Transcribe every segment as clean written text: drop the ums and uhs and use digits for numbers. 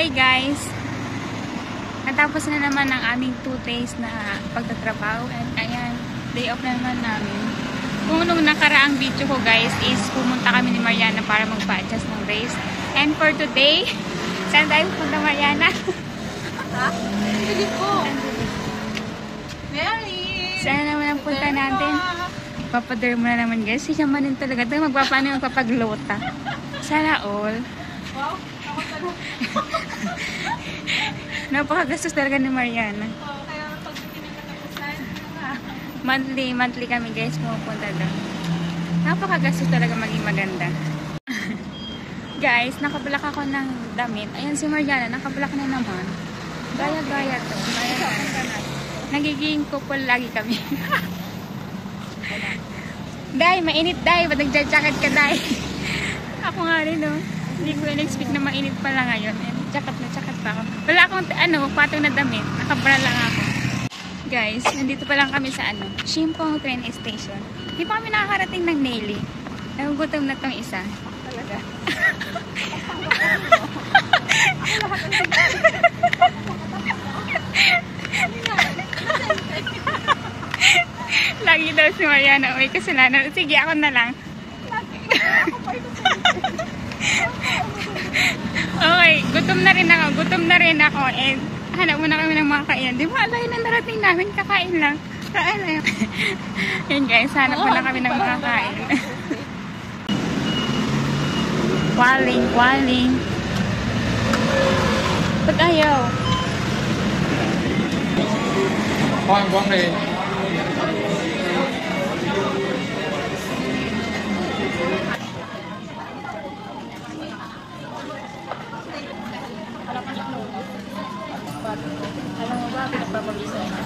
Hi guys! Natapos na naman ang aming 2 days na pagtatrabaho and ayan, day off na naman namin. Kung nung nakaraang video ko guys is pumunta kami ni Mariana para magpa-adjust ng race. And for today, saan tayo pupunta Mariana? Ha? Hindi po. Mary! Saan naman ang punta natin? Papadermo na naman guys. Siyamanin talaga. Ito magpapaano yung papaglota. Sana all. Wow, ako talaga. Napakagastos talaga ni Mariana. Kaya pag hindi katapusan, Monthly kami guys pumupunta doon. Napakagastos talaga maging maganda. Guys, nakablock ako ng damit. Ayan si Mariana, nakablock na naman. Gaya-gaya to. Nagiging couple lagi kami. Day, mainit day. Ba't nagja-jacket ka day? Ako nga rin no. Hindi ko in-expect na mainit pala ngayon. And jacket pa ako. Wala akong patong na damit. Nakabra lang ako. Guys, nandito pa lang kami sa Shimpong train station. Hindi pa kami nakakarating ng Nelly. Nagugutom na tong isa. talaga. Lagi daw si Mariana. Uy, kasalanan. Sige, ako na lang. Okay, gutom na rin ako. And hanap muna kami ng mga kainan. Di ba, alayin na narating namin, kakain lang. Yun guys, hanap muna kami ng mga kain. Waling. Ba't ayaw? Quang đi. Alam mo ba, pinagpapagisa na.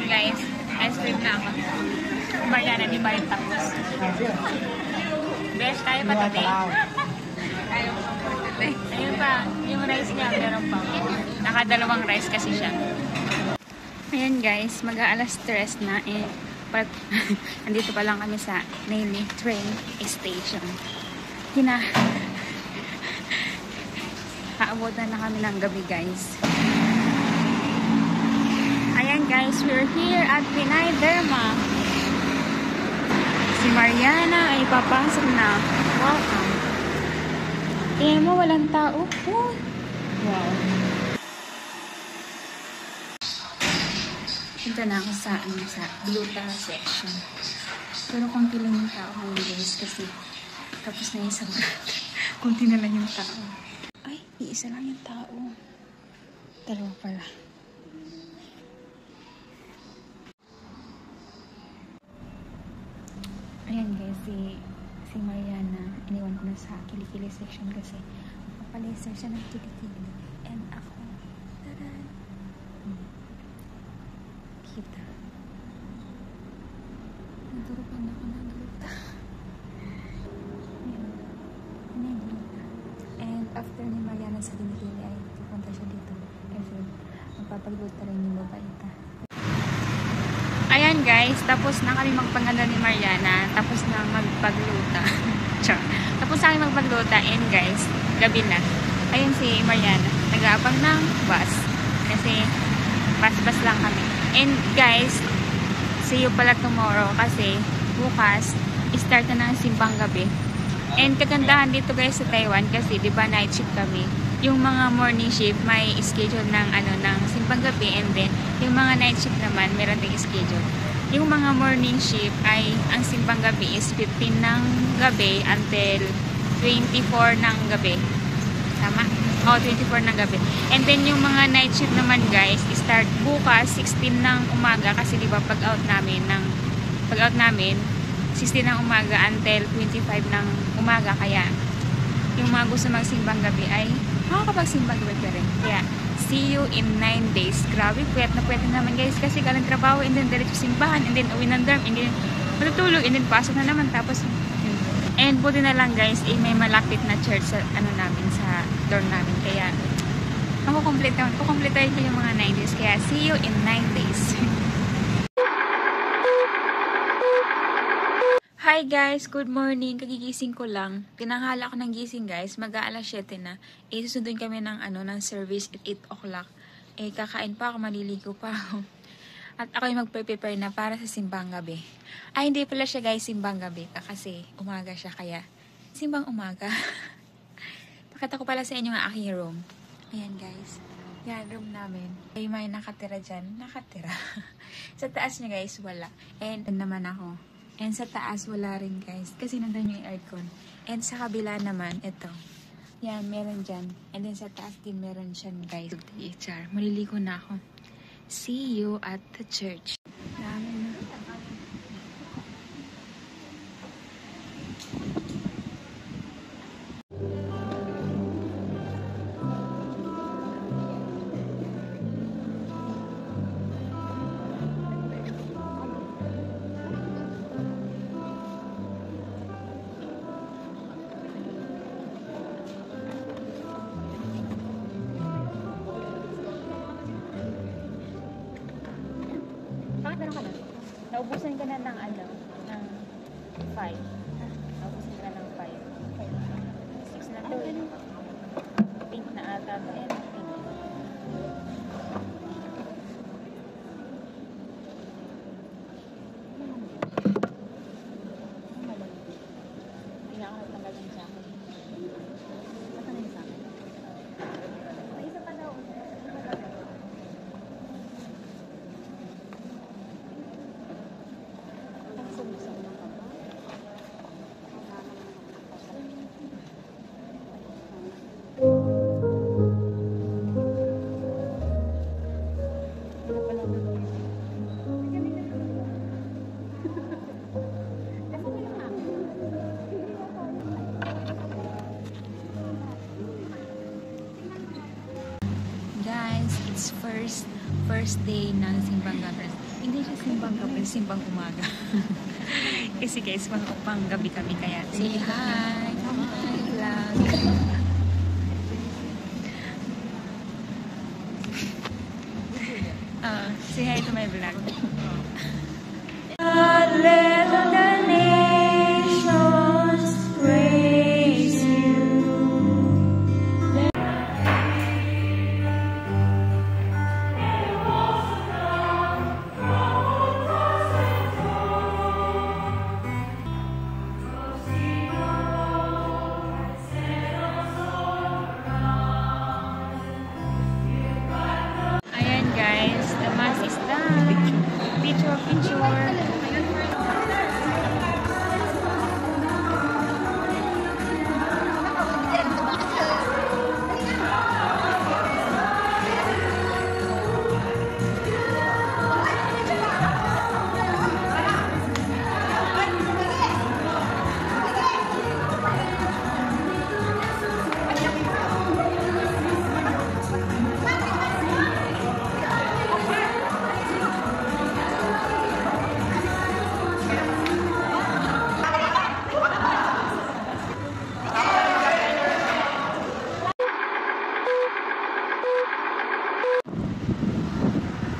Guys, ice cream na ako. Mariana, di ba yung tapos? Best tayo pa today. Ayun pa, yung rice niya, meron pa. Nakadalawang rice kasi siya. Ayan guys, mag-aalas 3 na eh. Andito pa lang kami sa Nelly train station. Haabutan na kami ng gabi guys. Ayan guys, we're here at Pinay Derma. Si Mariana ay papasok na. Welcome. Tingnan mo, walang tao. Oh. Wow. Punta na ako sa gluta section. Pero konti lang yung tao ngayon guys kasi tapos na yung isang konti na lang yung tao. Ay, iisa lang yung tao. Dalawa pala. Ayan guys, si Mariana, iniwan ko na sa kilikili section kasi magpapalaser siya ng kilikili. And ako, taran! Kita. Naturupan ako ng gluta. Ayan. Ayan, gluta. And after ni Mariana sa kilikili ay pupunta siya dito. Kasi magpapagluta rin yung babaita. Ayan guys, tapos na kami magpanganda ni Mariana, tapos na magpagluta. Tapos na kami magpagluta and guys, gabi na. Ayun si Mariana, nag-aabang ng bus. Kasi bus lang kami. And guys, see you pala tomorrow kasi bukas, start na ng simbang gabi. And kagandahan dito guys sa Taiwan kasi di ba night shift kami. Yung mga morning shift may schedule ng ng simbang gabi and then yung mga night shift naman meron ding schedule. Yung mga morning shift ay ang simbang gabi is 15 ng gabi until 24 ng gabi. Tama? O, 24 ng gabi. And then yung mga night shift naman guys, start bukas 16 ng umaga kasi di ba pag-out namin 16 ng umaga until 25 ng umaga kaya yung mga gusto magsimbang gabi ay makakapagsimbang gabi pa rin. Kaya See you in 9 days. Grabe, pwet na naman guys kasi galing trabaho and then diretso simbahan and then uwi ng dorm and then matutulog and then pasok na naman tapos and buti na lang guys may malapit na church sa namin sa dorm namin kaya kukumpletahin ko yung mga 9 days kaya see you in 9 days. Hi guys! Good morning! Kagigising ko lang. Tinanghala ko ng gising guys. Mag-aalas 7 na. Susundin kami ng service at 8 o'clock. Kakain pa ako, maliligo pa ako. At ako yung mag-prepare na para sa simbang gabi. Ay, hindi pala siya guys, simbang gabi. Kasi umaga siya kaya simbang umaga. Pakita ko pala sa inyo ang aking room. Ayan guys. Yan, room namin. May nakatira dyan. Nakatira. Sa taas niya guys, wala. And naman ako. And sa taas, wala rin guys. Kasi nandun yung aircon. And sa kabila naman, ito. Yan, meron dyan. And then sa taas din meron siya guys. Char, maliligo na ako. See you at the church. Dami na. Naubusan ka na ng ng 5. Naubusan ka ng 5. 6 na to. Pink na ata. Ayan, pink. Hindi na ako nagtanggal ng sa akin. Basta na yung sa akin. May isa pa daw. Guys, it's first day ng simbang gabi. Hindi siya simbang gabi, simbang umaga. Kasi guys, pang gabi kami kaya say hi! Hi vlog! Say hi to my vlog. Let the nations praise you. Ayan guys, the mass is done. Picture.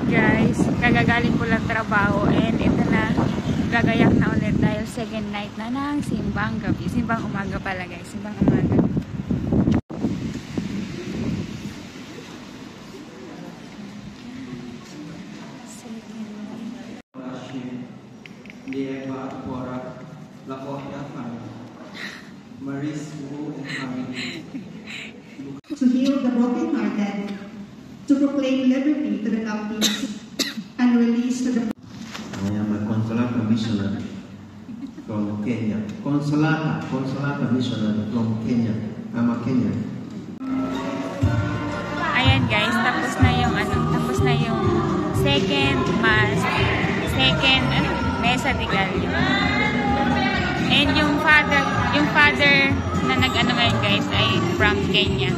Guys, kagagaling ko lang trabaho and ito na, gagayak na ulit dahil second night na ng simbang gabi. Simbang umaga pala guys, simbang umaga. To heal the brokenhearted, to proclaim liberty to the captives, and release to the... I am a Consolata missionary from Kenya. Consolata missionary from Kenya. I'm a Kenyan. Ayan guys, tapos na yung second mass, mesa de Gallo. And yung father na nag-ano ngayon guys ay from Kenya.